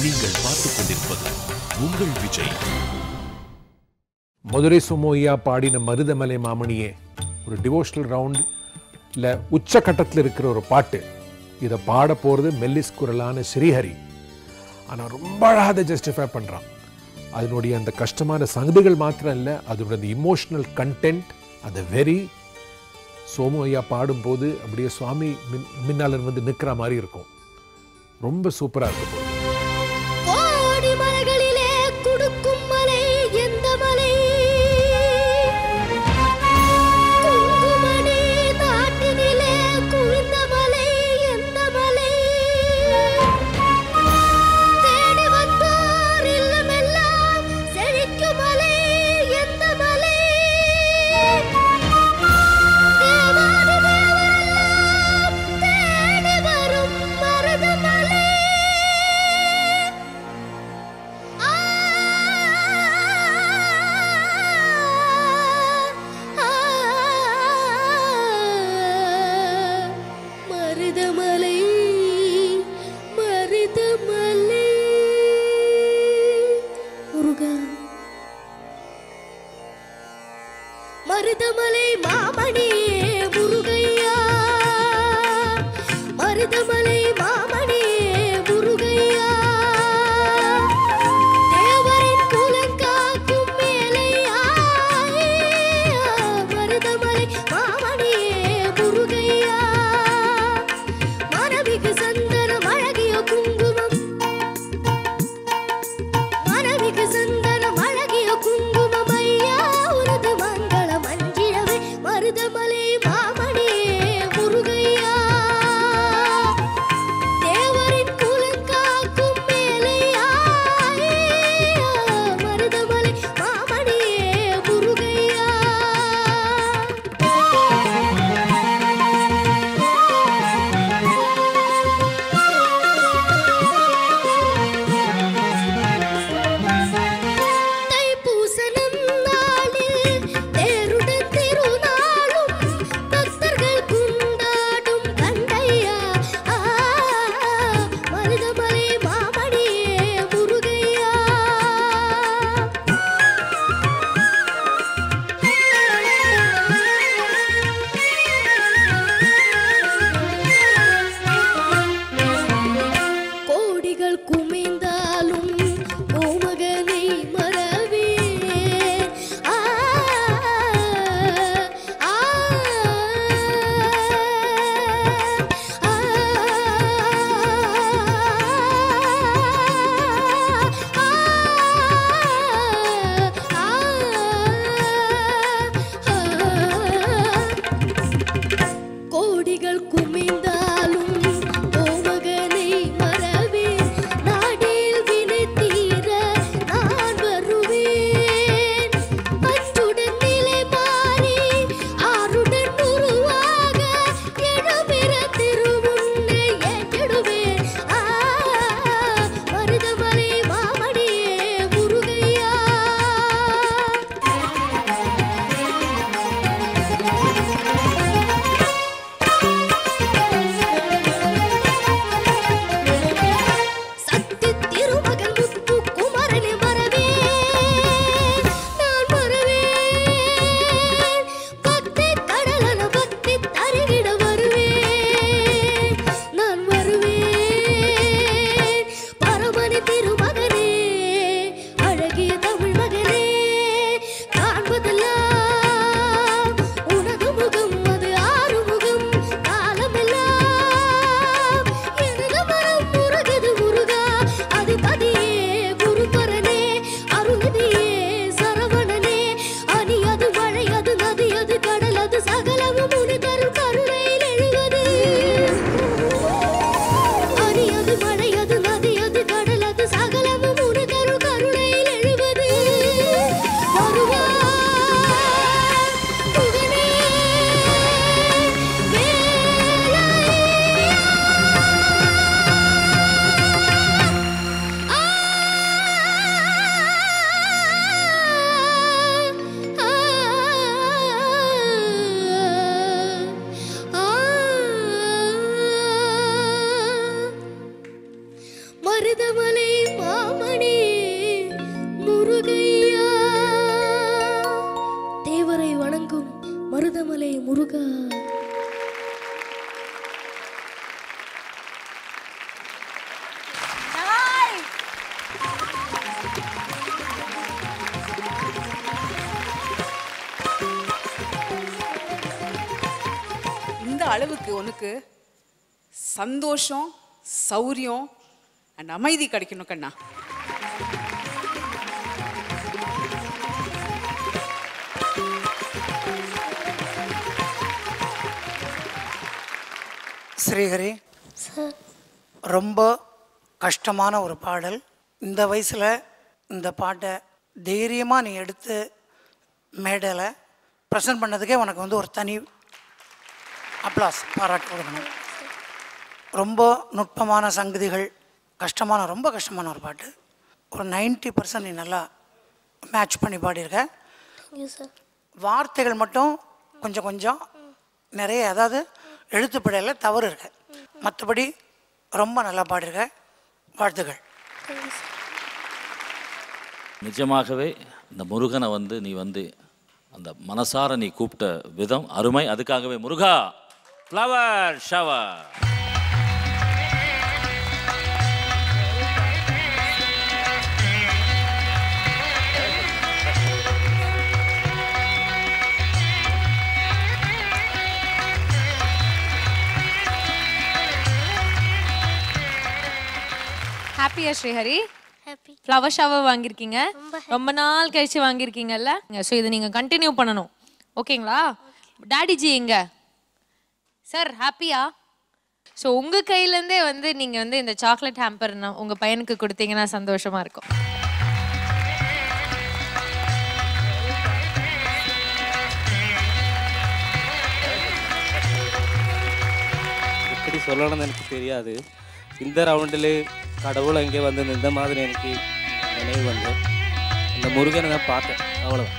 நீங்கள் பார்த்துக் கொண்டிருப்பது உங்கள் விஜய். மதுரை சுமோய்யா பாடின மருதமலை மாமணியே ஒரு டிவோஷனல் ரவுண்ட்ல உச்சகட்டத்தில் இருக்கிற ஒரு பாட்டு. இதை பாட போறது மெல்லிஸ் குரலான ஸ்ரீஹரி. ஆனால் ரொம்ப அழகாக ஜஸ்டிஃபை பண்றான். அதனுடைய அந்த கஷ்டமான சங்கதிகள் மாத்திரம் இல்லை, அதோட அந்த இமோஷனல் கண்டென்ட், அந்த வெரி சோமு ஐயா பாடும்போது அப்படியே சுவாமி மின்னாளர் வந்து நிற்கிற மாதிரி இருக்கும். ரொம்ப சூப்பராக இருக்கும். கோடி மலைகளிலே குடுக்கும் மலை எந்த மலை? குங்குமணி நாட்டினிலே குவிந்த மலை எந்த மலை? தேடி வந்தோர் இல்லமெல்லாம் செழிக்கும் மலை எந்த மலை? தேவாதி தேவரெல்லாம் தேடி வரும் மருதமலை. மருதமலை மருதமலை முருகா. மருதமலை மாமணியே முருகையா, மருதமலை மாமணியே முருகையா, தேவரின் குலங்காக்கும் மேலையா, மருதமலை மாமணியே முருகையா, மனமிகு சந்தனம் அழகிய குங்குமம், மனமிகு சந்தனம் அழகிய குங்குமம் ஐயா, உனது மங்கள மஞ்சிடவே மருதமலை மாமணியே முருகையா, தேவரின் குலங்காக்கும் மேலையா, மருதமலை மாமணியே முருகையா. தைப்பூசனம் நாளில் தேருடன் திருநாளும் பக்தர்கள் கொண்டாடும் கண்டையா, மருதமலை மாமணியே முருகையா. கோடிகள் குமிந்தாலும் ஓமகனை மறவே, ஆ ஆ ஆ கோடிகள் குமிந்தாலும் ஓமகனை மறவே, நாடில் வினை தீர நான் வருவேன். அச்சுடன் நிலை மாறி ஆருடன் உருவாக எழுபிற திருவுன்னை ஏற்றிடுவேன். மருதமலை மாமணியே முருகையா. சக்தி திருமகன் முத்து குமரனை மறவேன், நான் மறவேன். பக்தி கடலன பக்தி தருகிட வருவேன், நான் வருவேன். பரமனை திருமகனே அழகிய தமிழ் மகனே, காண்பதெல்லாம் உனது முகம், அது ஆறுமுகம் காலமெல்லாம். எனது மனம் முருகது முருகா, அதிபதியே குருபரனே, அருள்நிதியே சரவணனே, அணி அது மழை அது நதி அது கடல் அது சகலமும் உனி தரும் கருணையில் எழுவது. அணி அது மழை அது நதி அது கடல் அது சகலமும் உனி தரும் கருணையில் எழுவது. வருவாய் புகனே வேலையா. மருதமலை அளவுக்கு உனக்கு சந்தோஷம், சௌரியம் அண்ட் அமைதி கிடைக்கணும் கண்ணா. ஸ்ரீஹரி, ரொம்ப கஷ்டமான ஒரு பாடல். இந்த வயசில் இந்த பாட்டை தைரியமாக நீ எடுத்து மேடையில் ப்ரெசன்ட் பண்ணதுக்கே உனக்கு வந்து ஒரு தனி அப்ளாஸ், பாராட்டு கொடுக்கணும். ரொம்ப நுட்பமான சங்கதிகள், ரொம்ப கஷ்டமான ஒரு பாட்டு. ஒரு 90% நீ நல்லா மேட்ச் பண்ணி பாடியிருக்க. வார்த்தைகள் மட்டும் கொஞ்சம் நிறைய, அதாவது எழுத்துப்பிழையில் தவறு இருக்கு. மற்றபடி ரொம்ப நல்லா பாடிருக்க. வாழ்த்துக்கள். நிஜமாகவே இந்த முருகனை வந்து நீ வந்து அந்த மனசார நீ கூப்பிட்ட விதம் அருமை. அதுக்காகவே முருகா ஃப்ளவர் ஷவர். ஹாப்பியா ஸ்ரீஹரி? ஹாப்பி. ஃப்ளவர் ஷவர் வாங்கியிருக்கீங்க, ரொம்ப நாள் கழிச்சு வாங்கியிருக்கீங்கல்ல. ஸோ இதை நீங்கள் கண்டினியூ பண்ணணும், ஓகேங்களா? டாடிஜி எங்க சார்? ஹாப்பியா? ஸோ உங்கள் கையிலேருந்தே வந்து நீங்கள் வந்து இந்த சாக்லேட் ஹேம்பர் உங்கள் பையனுக்கு கொடுத்தீங்கன்னா சந்தோஷமாக இருக்கும். எப்படி சொல்லணும்னு எனக்கு தெரியாது. இந்த ரவுண்டில் கடவுள் அங்கே வந்து இந்த மாதிரி எனக்கு நினைவு வந்து இந்த முருகனை தான் பார்த்தேன், அவ்வளோதான்.